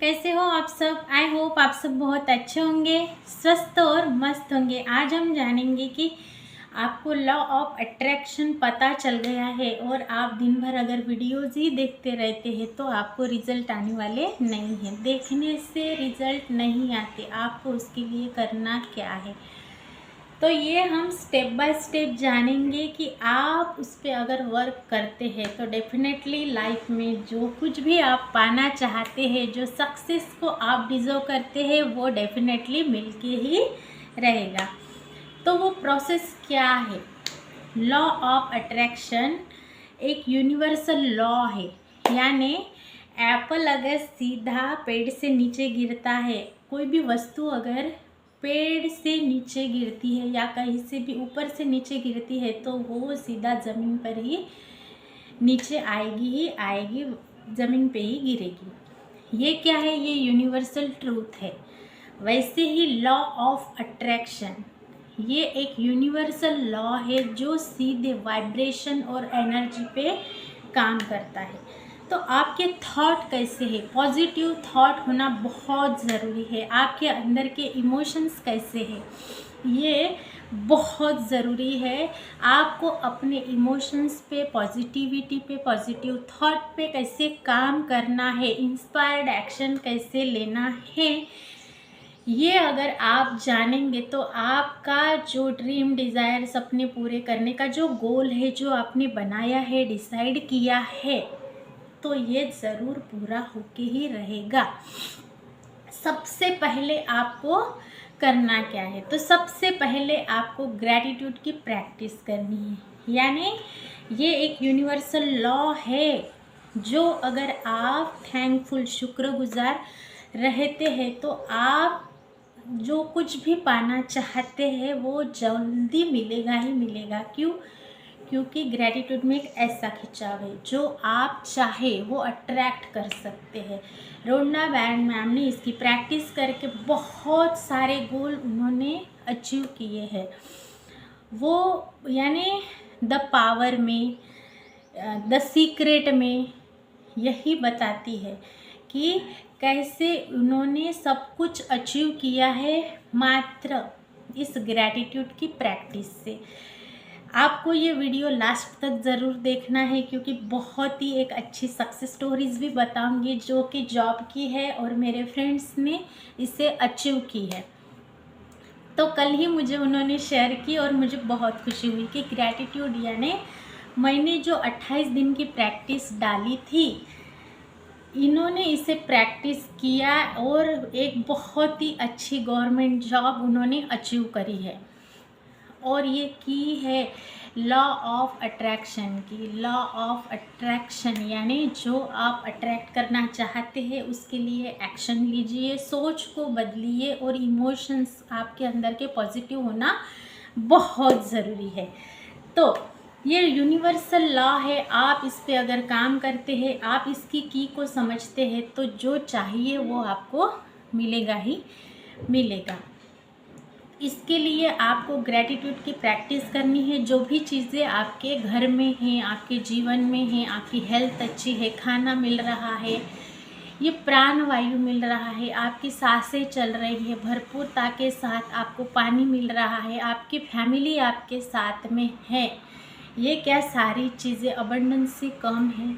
कैसे हो आप सब। आई होप आप सब बहुत अच्छे होंगे, स्वस्थ और मस्त होंगे। आज हम जानेंगे कि आपको लॉ ऑफ अट्रैक्शन पता चल गया है और आप दिन भर अगर वीडियोज़ ही देखते रहते हैं तो आपको रिजल्ट आने वाले नहीं हैं। देखने से रिजल्ट नहीं आते, आपको उसके लिए करना क्या है। तो ये हम स्टेप बाय स्टेप जानेंगे कि आप उस पर अगर वर्क करते हैं तो डेफिनेटली लाइफ में जो कुछ भी आप पाना चाहते हैं, जो सक्सेस को आप डिज़र्व करते हैं, वो डेफिनेटली मिलके ही रहेगा। तो वो प्रोसेस क्या है? लॉ ऑफ अट्रैक्शन एक यूनिवर्सल लॉ है। यानी एप्पल अगर सीधा पेड़ से नीचे गिरता है, कोई भी वस्तु अगर पेड़ से नीचे गिरती है या कहीं से भी ऊपर से नीचे गिरती है तो वो सीधा ज़मीन पर ही नीचे आएगी ही आएगी, ज़मीन पे ही गिरेगी। ये क्या है? ये यूनिवर्सल ट्रूथ है। वैसे ही लॉ ऑफ अट्रैक्शन ये एक यूनिवर्सल लॉ है जो सीधे वाइब्रेशन और एनर्जी पे काम करता है। तो आपके थॉट कैसे है? पॉजिटिव थॉट होना बहुत ज़रूरी है। आपके अंदर के इमोशंस कैसे हैं, ये बहुत ज़रूरी है। आपको अपने इमोशंस पे, पॉजिटिविटी पे, पॉजिटिव थॉट पे कैसे काम करना है, इंस्पायर्ड एक्शन कैसे लेना है, ये अगर आप जानेंगे तो आपका जो ड्रीम, डिज़ायर, सपने पूरे करने का जो गोल है, जो आपने बनाया है, डिसाइड किया है, तो ये ज़रूर पूरा होके ही रहेगा। सबसे पहले आपको करना क्या है? तो सबसे पहले आपको ग्रैटिट्यूड की प्रैक्टिस करनी है। यानी ये एक यूनिवर्सल लॉ है जो अगर आप थैंकफुल, शुक्रगुजार रहते हैं तो आप जो कुछ भी पाना चाहते हैं वो जल्दी मिलेगा ही मिलेगा। क्यों? क्योंकि ग्रैटिट्यूड में एक ऐसा खिंचाव है जो आप चाहे वो अट्रैक्ट कर सकते हैं। रोंडा बैरन मैम ने इसकी प्रैक्टिस करके बहुत सारे गोल उन्होंने अचीव किए हैं। वो यानी द पावर में, द सीक्रेट में यही बताती है कि कैसे उन्होंने सब कुछ अचीव किया है मात्र इस ग्रैटिट्यूड की प्रैक्टिस से। आपको ये वीडियो लास्ट तक ज़रूर देखना है क्योंकि बहुत ही एक अच्छी सक्सेस स्टोरीज़ भी बताऊंगी जो कि जॉब की है और मेरे फ्रेंड्स ने इसे अचीव की है। तो कल ही मुझे उन्होंने शेयर की और मुझे बहुत खुशी हुई कि ग्रैटिट्यूड यानी मैंने जो 28 दिन की प्रैक्टिस डाली थी, इन्होंने इसे प्रैक्टिस किया और एक बहुत ही अच्छी गवर्नमेंट जॉब उन्होंने अचीव करी है। और ये की है लॉ ऑफ अट्रैक्शन की। लॉ ऑफ अट्रैक्शन यानी जो आप अट्रैक्ट करना चाहते हैं उसके लिए एक्शन लीजिए, सोच को बदलिए और इमोशंस आपके अंदर के पॉजिटिव होना बहुत ज़रूरी है। तो ये यूनिवर्सल लॉ है। आप इस पे अगर काम करते हैं, आप इसकी की को समझते हैं तो जो चाहिए वो आपको मिलेगा ही मिलेगा। इसके लिए आपको ग्रैटिट्यूड की प्रैक्टिस करनी है। जो भी चीज़ें आपके घर में हैं, आपके जीवन में हैं, आपकी हेल्थ अच्छी है, खाना मिल रहा है, ये प्राण वायु मिल रहा है, आपकी सांसें चल रही है भरपूरता के साथ, आपको पानी मिल रहा है, आपकी फैमिली आपके साथ में है, ये क्या सारी चीज़ें अबंडेंस से कम है?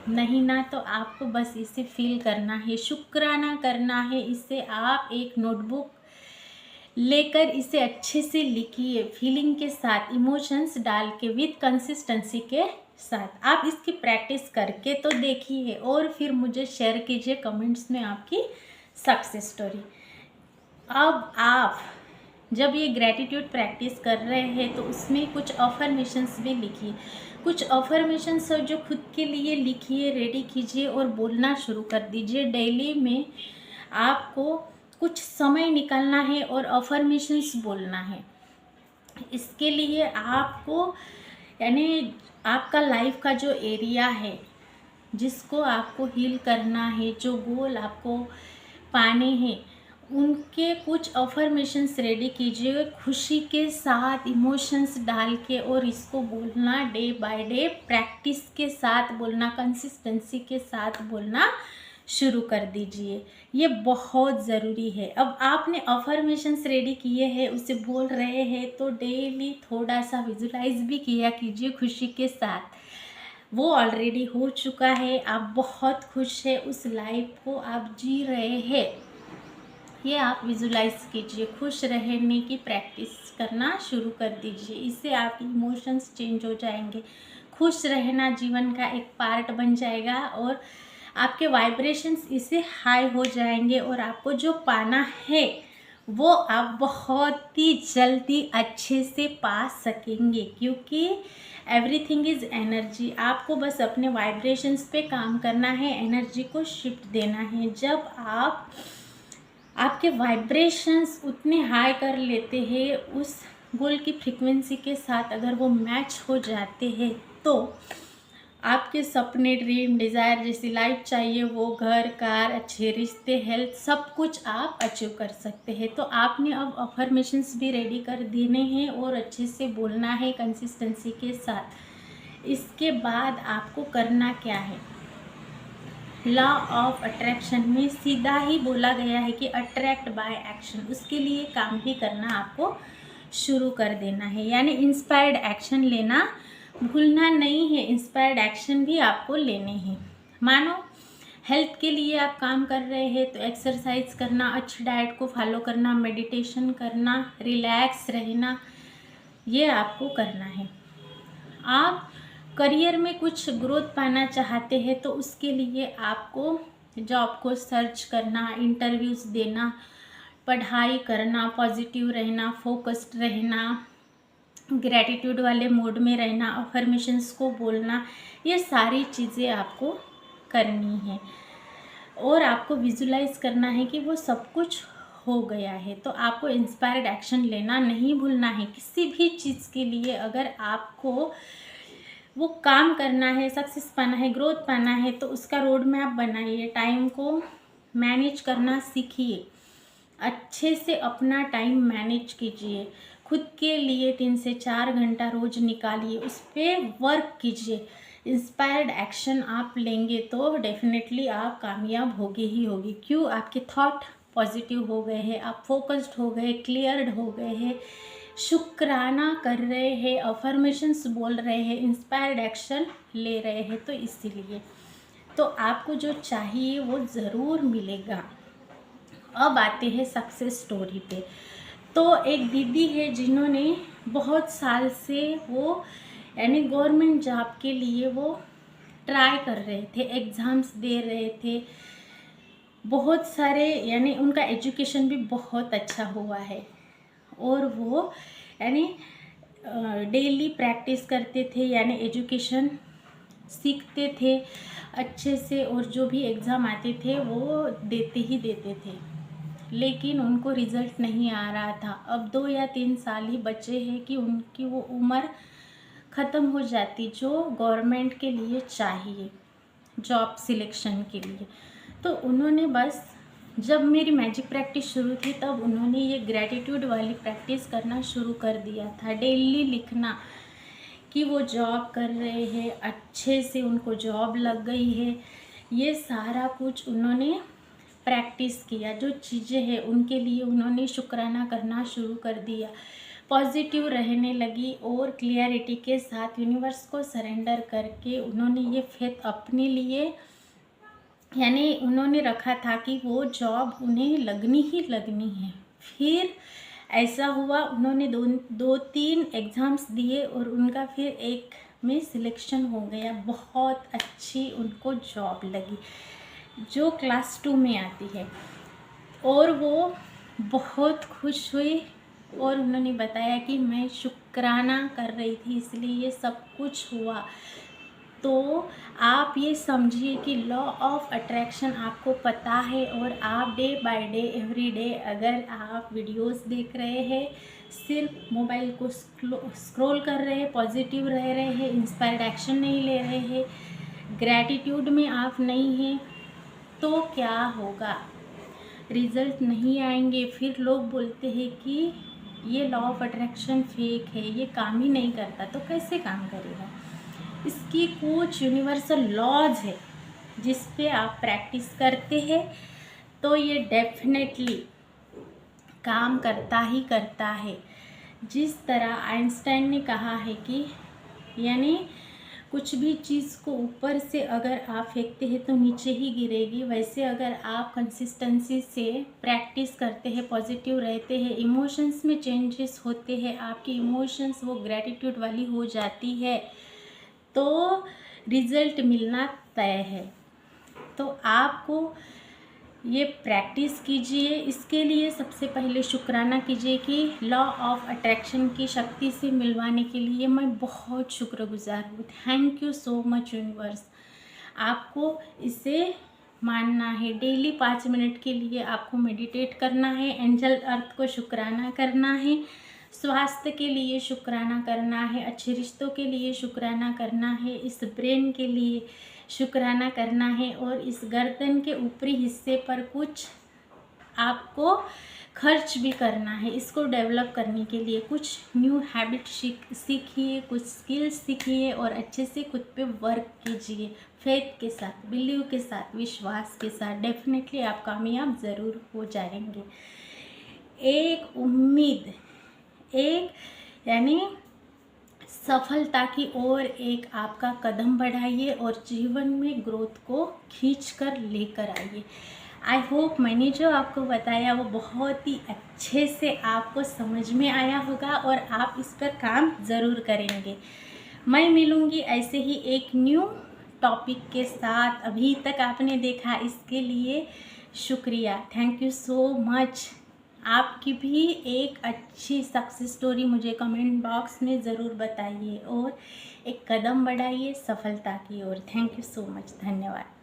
नहीं ना। तो आपको बस इसे फील करना है, शुक्राना करना है। इसे आप एक नोटबुक लेकर इसे अच्छे से लिखिए, फीलिंग के साथ, इमोशंस डाल के, विद कंसिस्टेंसी के साथ। आप इसकी प्रैक्टिस करके तो देखिए और फिर मुझे शेयर कीजिए कमेंट्स में आपकी सक्सेस स्टोरी। अब आप जब ये ग्रैटिट्यूड प्रैक्टिस कर रहे हैं तो उसमें कुछ अफर्मेशंस भी लिखिए। कुछ अफर्मेशंस जो खुद के लिए लिखिए, रेडी कीजिए और बोलना शुरू कर दीजिए। डेली में आपको कुछ समय निकालना है और अफर्मेशंस बोलना है। इसके लिए आपको यानी आपका लाइफ का जो एरिया है जिसको आपको हील करना है, जो गोल आपको पाने हैं, उनके कुछ अफर्मेशंस रेडी कीजिए खुशी के साथ, इमोशंस डाल के, और इसको बोलना डे बाय डे, प्रैक्टिस के साथ बोलना, कंसिस्टेंसी के साथ बोलना शुरू कर दीजिए। ये बहुत ज़रूरी है। अब आपने अफर्मेशंस रेडी किए हैं, उसे बोल रहे हैं, तो डेली थोड़ा सा विजुलाइज भी किया कीजिए खुशी के साथ। वो ऑलरेडी हो चुका है, आप बहुत खुश हैं, उस लाइफ को आप जी रहे हैं। ये आप विजुलाइज कीजिए, खुश रहने की प्रैक्टिस करना शुरू कर दीजिए। इससे आपके इमोशंस चेंज हो जाएंगे, खुश रहना जीवन का एक पार्ट बन जाएगा और आपके वाइब्रेशंस इससे हाई हो जाएंगे और आपको जो पाना है वो आप बहुत ही जल्दी अच्छे से पा सकेंगे, क्योंकि एवरीथिंग इज़ एनर्जी। आपको बस अपने वाइब्रेशंस पे काम करना है, एनर्जी को शिफ्ट देना है। जब आपके वाइब्रेशंस उतने हाई कर लेते हैं, उस गोल की फ्रीक्वेंसी के साथ अगर वो मैच हो जाते हैं, तो आपके सपने, ड्रीम, डिज़ायर जैसी लाइफ चाहिए वो घर, कार, अच्छे रिश्ते, हेल्थ, सब कुछ आप अचीव कर सकते हैं। तो आपने अब अफर्मेशंस भी रेडी कर देने हैं और अच्छे से बोलना है कंसिस्टेंसी के साथ। इसके बाद आपको करना क्या है, लॉ ऑफ अट्रैक्शन में सीधा ही बोला गया है कि अट्रैक्ट बाय एक्शन। उसके लिए काम भी करना आपको शुरू कर देना है, यानी इंस्पायर्ड एक्शन लेना भूलना नहीं है। इंस्पायर्ड एक्शन भी आपको लेने हैं। मानो हेल्थ के लिए आप काम कर रहे हैं तो एक्सरसाइज करना, अच्छी डाइट को फॉलो करना, मेडिटेशन करना, रिलैक्स रहना, ये आपको करना है। आप करियर में कुछ ग्रोथ पाना चाहते हैं तो उसके लिए आपको जॉब को सर्च करना, इंटरव्यूज़ देना, पढ़ाई करना, पॉजिटिव रहना, फोकस्ड रहना, ग्रैटिट्यूड वाले मोड में रहना, अफर्मेशंस को बोलना, ये सारी चीज़ें आपको करनी है और आपको विजुलाइज करना है कि वो सब कुछ हो गया है। तो आपको इंस्पायर्ड एक्शन लेना नहीं भूलना है। किसी भी चीज़ के लिए अगर आपको वो काम करना है, सक्सेस पाना है, ग्रोथ पाना है, तो उसका रोड मैप बनाइए, टाइम को मैनेज करना सीखिए, अच्छे से अपना टाइम मैनेज कीजिए, खुद के लिए 3 से 4 घंटा रोज निकालिए, उस पर वर्क कीजिए। इंस्पायर्ड एक्शन आप लेंगे तो डेफिनेटली आप कामयाब होगे ही होगी। क्यों? आपके थॉट पॉजिटिव हो गए हैं, आप फोकस्ड हो गए, क्लियर्ड हो गए हैं, शुक्राना कर रहे हैं, अफर्मेशंस बोल रहे हैं, इंस्पायर्ड एक्शन ले रहे हैं, तो इसीलिए तो आपको जो चाहिए वो ज़रूर मिलेगा। अब आते हैं सक्सेस स्टोरी पे। तो एक दीदी है जिन्होंने बहुत साल से वो यानी गवर्नमेंट जॉब के लिए वो ट्राई कर रहे थे, एग्ज़ाम्स दे रहे थे, बहुत सारे, यानी उनका एजुकेशन भी बहुत अच्छा हुआ है और वो यानी डेली प्रैक्टिस करते थे, यानी एजुकेशन सीखते थे अच्छे से और जो भी एग्ज़ाम आते थे वो देते ही देते थे, लेकिन उनको रिज़ल्ट नहीं आ रहा था। अब 2 या 3 साल ही बचे हैं कि उनकी वो उम्र ख़त्म हो जाती जो गवर्नमेंट के लिए चाहिए, जॉब सिलेक्शन के लिए। तो उन्होंने बस, जब मेरी मैजिक प्रैक्टिस शुरू थी तब उन्होंने ये ग्रैटिट्यूड वाली प्रैक्टिस करना शुरू कर दिया था। डेली लिखना कि वो जॉब कर रहे हैं, अच्छे से उनको जॉब लग गई है, ये सारा कुछ उन्होंने प्रैक्टिस किया। जो चीज़ें हैं उनके लिए उन्होंने शुक्राना करना शुरू कर दिया, पॉजिटिव रहने लगी और क्लियरिटी के साथ यूनिवर्स को सरेंडर करके उन्होंने ये फेथ अपने लिए, यानी उन्होंने रखा था कि वो जॉब उन्हें लगनी ही लगनी है। फिर ऐसा हुआ, उन्होंने दो तीन एग्ज़ाम्स दिए और उनका फिर एक में सिलेक्शन हो गया, बहुत अच्छी उनको जॉब लगी जो क्लास 2 में आती है और वो बहुत खुश हुई और उन्होंने बताया कि मैं शुक्राना कर रही थी इसलिए ये सब कुछ हुआ। तो आप ये समझिए कि लॉ ऑफ अट्रैक्शन आपको पता है और आप day by day, every day अगर आप वीडियोस देख रहे हैं, सिर्फ मोबाइल को स्क्रॉल कर रहे हैं, पॉजिटिव रह रहे हैं, इंस्पायर्ड एक्शन नहीं ले रहे हैं, ग्रैटिट्यूड में आप नहीं हैं, तो क्या होगा? रिज़ल्ट नहीं आएंगे। फिर लोग बोलते हैं कि ये लॉ ऑफ अट्रैक्शन फेक है, ये काम ही नहीं करता। तो कैसे काम करेगा? इसकी कुछ यूनिवर्सल लॉज है जिस पे आप प्रैक्टिस करते हैं तो ये डेफिनेटली काम करता ही करता है। जिस तरह आइंस्टाइन ने कहा है कि यानी कुछ भी चीज़ को ऊपर से अगर आप फेंकते हैं तो नीचे ही गिरेगी, वैसे अगर आप कंसिस्टेंसी से प्रैक्टिस करते हैं, पॉजिटिव रहते हैं, इमोशंस में चेंजेस होते हैं, आपकी इमोशंस वो ग्रैटिट्यूड वाली हो जाती है तो रिज़ल्ट मिलना तय है। तो आपको ये प्रैक्टिस कीजिए। इसके लिए सबसे पहले शुक्राना कीजिए कि लॉ ऑफ अट्रैक्शन की शक्ति से मिलवाने के लिए मैं बहुत शुक्रगुजार हूँ। Thank you so much universe. आपको इसे मानना है। डेली 5 मिनट के लिए आपको मेडिटेट करना है, एंजल अर्थ को शुक्राना करना है, स्वास्थ्य के लिए शुक्राना करना है, अच्छे रिश्तों के लिए शुक्राना करना है, इस ब्रेन के लिए शुक्राना करना है और इस गर्दन के ऊपरी हिस्से पर कुछ आपको खर्च भी करना है। इसको डेवलप करने के लिए कुछ न्यू हैबिट सीखिए, कुछ स्किल्स सीखिए और अच्छे से खुद पे वर्क कीजिए। फेथ के साथ, बिलीव के साथ, विश्वास के साथ डेफिनेटली आप कामयाब ज़रूर हो जाएंगे। एक उम्मीद, एक यानी सफलता की ओर एक आपका कदम बढ़ाइए और जीवन में ग्रोथ को खींच कर लेकर आइए। आई होप मैंने जो आपको बताया वो बहुत ही अच्छे से आपको समझ में आया होगा और आप इस पर काम ज़रूर करेंगे। मैं मिलूँगी ऐसे ही एक न्यू टॉपिक के साथ। अभी तक आपने देखा इसके लिए शुक्रिया। Thank you so much. आपकी भी एक अच्छी सक्सेस स्टोरी मुझे कमेंट बॉक्स में ज़रूर बताइए और एक कदम बढ़ाइए सफलता की ओर। Thank you so much. धन्यवाद।